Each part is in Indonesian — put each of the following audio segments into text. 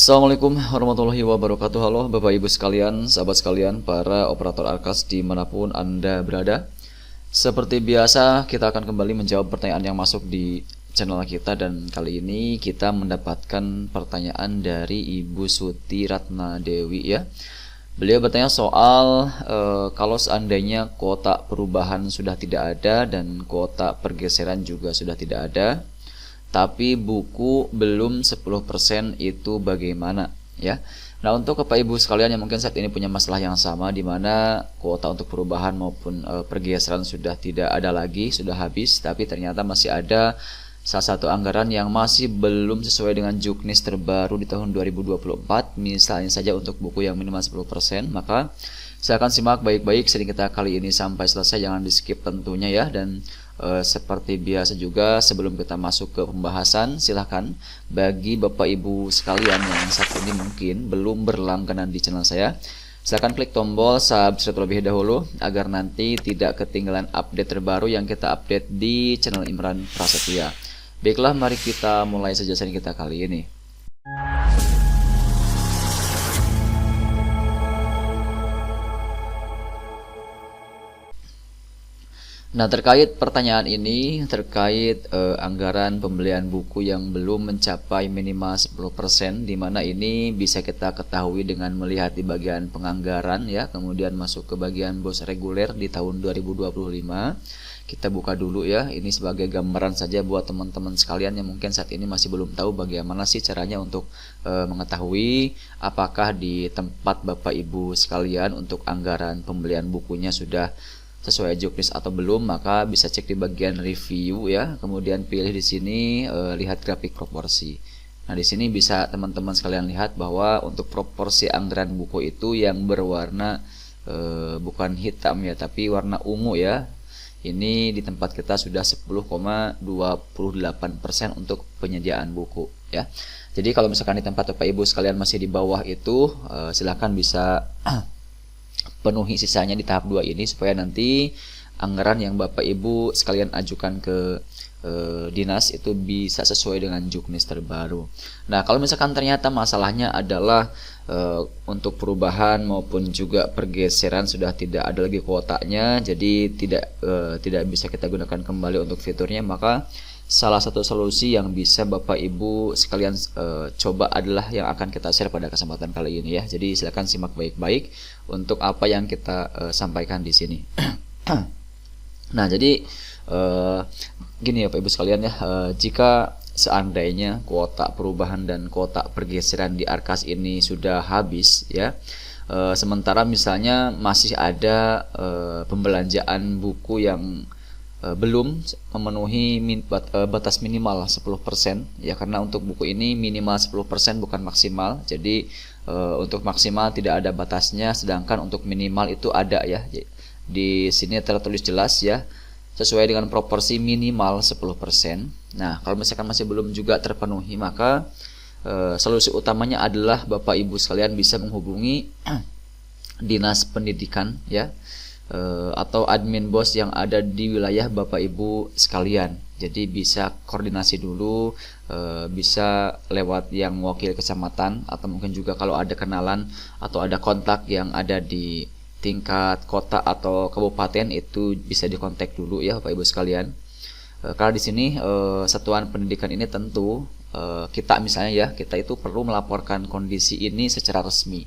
Assalamualaikum warahmatullahi wabarakatuh. Halo Bapak Ibu sekalian, sahabat sekalian, para operator Arkas dimanapun Anda berada. Seperti biasa, kita akan kembali menjawab pertanyaan yang masuk di channel kita. Dan kali ini kita mendapatkan pertanyaan dari Ibu Suti Ratna Dewi ya. Beliau bertanya soal kalau seandainya kuota perubahan sudah tidak ada dan kuota pergeseran juga sudah tidak ada, tapi buku belum 10%, itu bagaimana ya. Nah, untuk Bapak Ibu sekalian yang mungkin saat ini punya masalah yang sama, di mana kuota untuk perubahan maupun pergeseran sudah tidak ada lagi, sudah habis, tapi ternyata masih ada salah satu anggaran yang masih belum sesuai dengan juknis terbaru di tahun 2024, misalnya saja untuk buku yang minimal 10%, maka silakan simak baik-baik seri kita kali ini sampai selesai, jangan di skip tentunya ya. Dan seperti biasa juga, sebelum kita masuk ke pembahasan, silahkan bagi Bapak Ibu sekalian yang saat ini mungkin belum berlangganan di channel saya, silahkan klik tombol subscribe terlebih dahulu agar nanti tidak ketinggalan update terbaru yang kita update di channel Imran Prasetya. Baiklah, mari kita mulai saja seri kita kali ini. Nah, terkait pertanyaan ini, terkait anggaran pembelian buku yang belum mencapai minimal 10%, di mana ini bisa kita ketahui dengan melihat di bagian penganggaran ya, kemudian masuk ke bagian bos reguler di tahun 2025. Kita buka dulu ya, ini sebagai gambaran saja buat teman-teman sekalian yang mungkin saat ini masih belum tahu bagaimana sih caranya untuk mengetahui apakah di tempat Bapak Ibu sekalian untuk anggaran pembelian bukunya sudah sesuai juknis atau belum. Maka bisa cek di bagian review ya, kemudian pilih di sini lihat grafik proporsi. Nah, di sini bisa teman-teman sekalian lihat bahwa untuk proporsi anggaran buku itu yang berwarna bukan hitam ya, tapi warna ungu ya. Ini di tempat kita sudah 10,28% untuk penyediaan buku ya. Jadi kalau misalkan di tempat Bapak Ibu sekalian masih di bawah itu, silahkan bisa penuhi sisanya di tahap 2 ini, supaya nanti anggaran yang Bapak Ibu sekalian ajukan ke dinas itu bisa sesuai dengan juknis terbaru. Nah, kalau misalkan ternyata masalahnya adalah untuk perubahan maupun juga pergeseran sudah tidak ada lagi kuotanya, jadi tidak bisa kita gunakan kembali untuk fiturnya, maka salah satu solusi yang bisa Bapak Ibu sekalian coba adalah yang akan kita share pada kesempatan kali ini ya. Jadi silakan simak baik-baik untuk apa yang kita sampaikan di sini. Nah, jadi gini ya Bapak Ibu sekalian ya, jika seandainya kuota perubahan dan kuota pergeseran di Arkas ini sudah habis ya, sementara misalnya masih ada pembelanjaan buku yang belum memenuhi batas minimal 10% ya, karena untuk buku ini minimal 10% bukan maksimal. Jadi untuk maksimal tidak ada batasnya, sedangkan untuk minimal itu ada ya. Di sini tertulis jelas ya, sesuai dengan proporsi minimal 10%. Nah, kalau misalkan masih belum juga terpenuhi, maka solusi utamanya adalah Bapak Ibu sekalian bisa menghubungi Dinas Pendidikan ya, atau admin bos yang ada di wilayah Bapak Ibu sekalian. Jadi bisa koordinasi dulu, bisa lewat yang wakil kecamatan, atau mungkin juga kalau ada kenalan atau ada kontak yang ada di tingkat kota atau kabupaten, itu bisa dikontak dulu ya Bapak Ibu sekalian. Karena di sini satuan pendidikan ini tentu kita misalnya ya, kita itu perlu melaporkan kondisi ini secara resmi.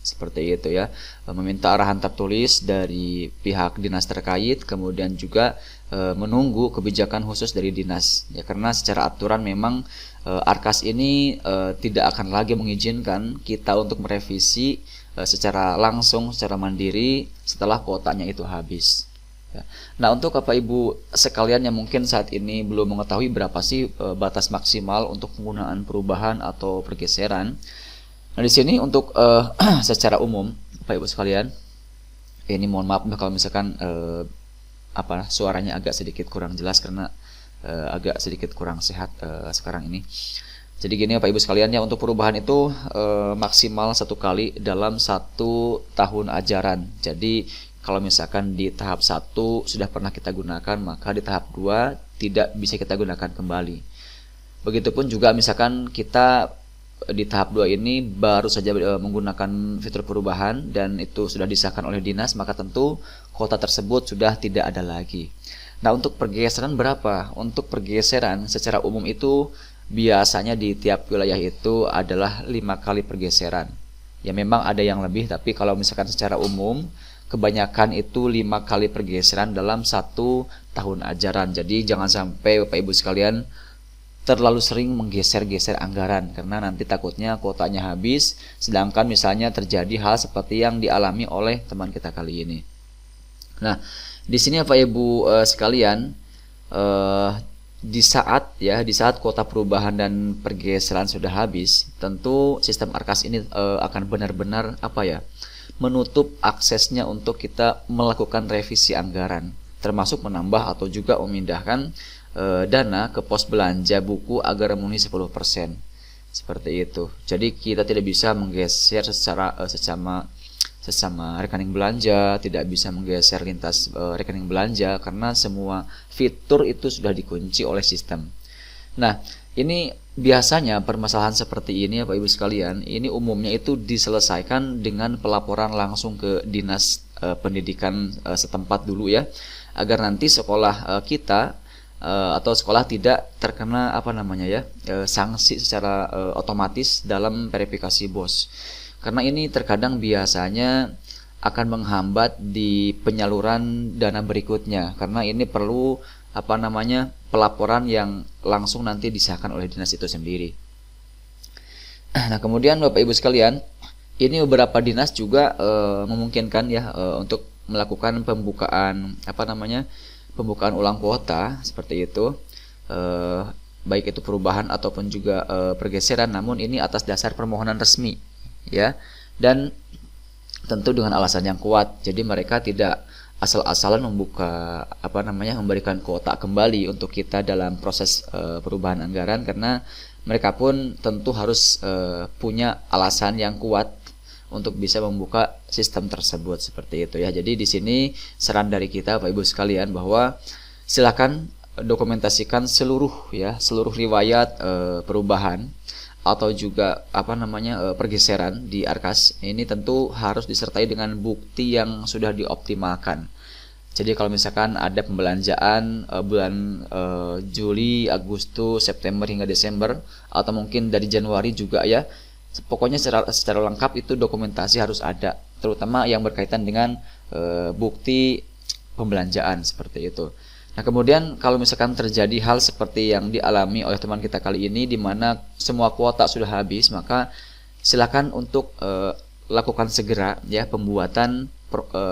Seperti itu ya, meminta arahan tertulis dari pihak dinas terkait, kemudian juga menunggu kebijakan khusus dari dinas ya, karena secara aturan memang Arkas ini tidak akan lagi mengizinkan kita untuk merevisi secara langsung, secara mandiri setelah kuotanya itu habis ya. Nah, untuk Bapak Ibu sekalian yang mungkin saat ini belum mengetahui berapa sih batas maksimal untuk penggunaan perubahan atau pergeseran. Nah, di sini untuk secara umum Bapak Ibu sekalian, ini mohon maaf kalau misalkan suaranya agak sedikit kurang jelas karena agak sedikit kurang sehat sekarang ini. Jadi gini Bapak Ibu sekalian ya, untuk perubahan itu maksimal 1 kali dalam 1 tahun ajaran. Jadi kalau misalkan di tahap 1 sudah pernah kita gunakan, maka di tahap 2 tidak bisa kita gunakan kembali. Begitupun juga misalkan kita di tahap 2 ini baru saja menggunakan fitur perubahan dan itu sudah disahkan oleh dinas, maka tentu kota tersebut sudah tidak ada lagi. Nah, untuk pergeseran berapa? Untuk pergeseran secara umum itu biasanya di tiap wilayah itu adalah 5 kali pergeseran. Ya memang ada yang lebih, tapi kalau misalkan secara umum kebanyakan itu 5 kali pergeseran dalam 1 tahun ajaran. Jadi jangan sampai Bapak Ibu sekalian terlalu sering menggeser-geser anggaran karena nanti takutnya kuotanya habis, sedangkan misalnya terjadi hal seperti yang dialami oleh teman kita kali ini. Nah, di sini Bapak Ibu sekalian, di saat kuota perubahan dan pergeseran sudah habis, tentu sistem Arkas ini akan benar-benar menutup aksesnya untuk kita melakukan revisi anggaran, termasuk menambah atau juga memindahkan dana ke pos belanja buku agar memenuhi 10%. Seperti itu. Jadi kita tidak bisa menggeser secara sesama rekening belanja, tidak bisa menggeser lintas rekening belanja karena semua fitur itu sudah dikunci oleh sistem. Nah, ini biasanya permasalahan seperti ini Bapak Ibu sekalian, ini umumnya itu diselesaikan dengan pelaporan langsung ke dinas pendidikan setempat dulu ya, agar nanti sekolah kita atau sekolah tidak terkena sanksi secara otomatis dalam verifikasi BOS. Karena ini terkadang biasanya akan menghambat di penyaluran dana berikutnya, karena ini perlu pelaporan yang langsung nanti disahkan oleh dinas itu sendiri. Nah, kemudian Bapak Ibu sekalian, ini beberapa dinas juga memungkinkan untuk melakukan pembukaan ulang kuota seperti itu, baik itu perubahan ataupun juga pergeseran, namun ini atas dasar permohonan resmi ya, dan tentu dengan alasan yang kuat. Jadi mereka tidak asal-asalan memberikan kuota kembali untuk kita dalam proses perubahan anggaran, karena mereka pun tentu harus punya alasan yang kuat untuk bisa membuka sistem tersebut seperti itu ya. Jadi di sini saran dari kita Bapak Ibu sekalian bahwa silakan dokumentasikan seluruh riwayat perubahan atau juga pergeseran di Arkas. Ini tentu harus disertai dengan bukti yang sudah dioptimalkan. Jadi kalau misalkan ada pembelanjaan bulan Juli, Agustus, September hingga Desember, atau mungkin dari Januari juga ya, pokoknya secara lengkap itu dokumentasi harus ada, terutama yang berkaitan dengan bukti pembelanjaan seperti itu. Nah, kemudian kalau misalkan terjadi hal seperti yang dialami oleh teman kita kali ini, di mana semua kuota sudah habis, maka silakan untuk lakukan segera ya pembuatan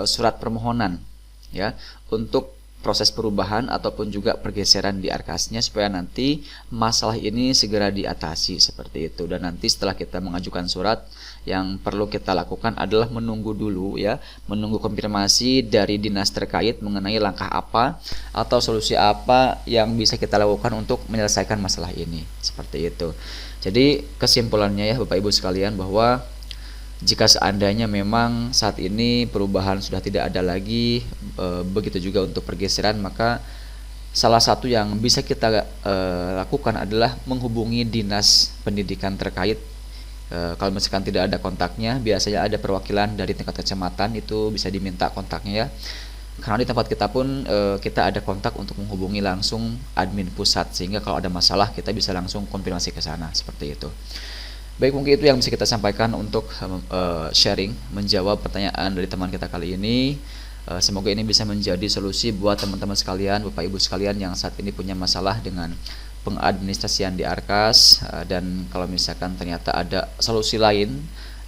surat permohonan ya untuk proses perubahan ataupun juga pergeseran di Arkasnya, supaya nanti masalah ini segera diatasi seperti itu. Dan nanti setelah kita mengajukan surat, yang perlu kita lakukan adalah menunggu dulu ya, menunggu konfirmasi dari dinas terkait mengenai langkah apa atau solusi apa yang bisa kita lakukan untuk menyelesaikan masalah ini seperti itu. Jadi kesimpulannya ya Bapak Ibu sekalian, bahwa jika seandainya memang saat ini perubahan sudah tidak ada lagi, begitu juga untuk pergeseran, maka salah satu yang bisa kita lakukan adalah menghubungi dinas pendidikan terkait. Kalau misalkan tidak ada kontaknya, biasanya ada perwakilan dari tingkat kecamatan, itu bisa diminta kontaknya ya. Karena di tempat kita pun kita ada kontak untuk menghubungi langsung admin pusat, sehingga kalau ada masalah kita bisa langsung konfirmasi ke sana seperti itu. Baik, mungkin itu yang bisa kita sampaikan untuk sharing, menjawab pertanyaan dari teman kita kali ini. Semoga ini bisa menjadi solusi buat teman-teman sekalian, Bapak Ibu sekalian yang saat ini punya masalah dengan pengadministrasian di Arkas, dan kalau misalkan ternyata ada solusi lain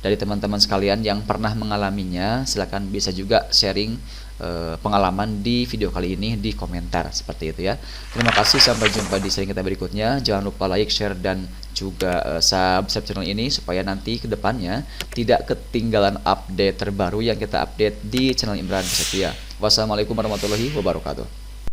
dari teman-teman sekalian yang pernah mengalaminya, silakan bisa juga sharing pengalaman di video kali ini di komentar seperti itu ya. Terima kasih, sampai jumpa di sharing kita berikutnya. Jangan lupa like, share, dan juga subscribe channel ini supaya nanti kedepannya tidak ketinggalan update terbaru yang kita update di channel Imran Prasetya. Wassalamualaikum warahmatullahi wabarakatuh.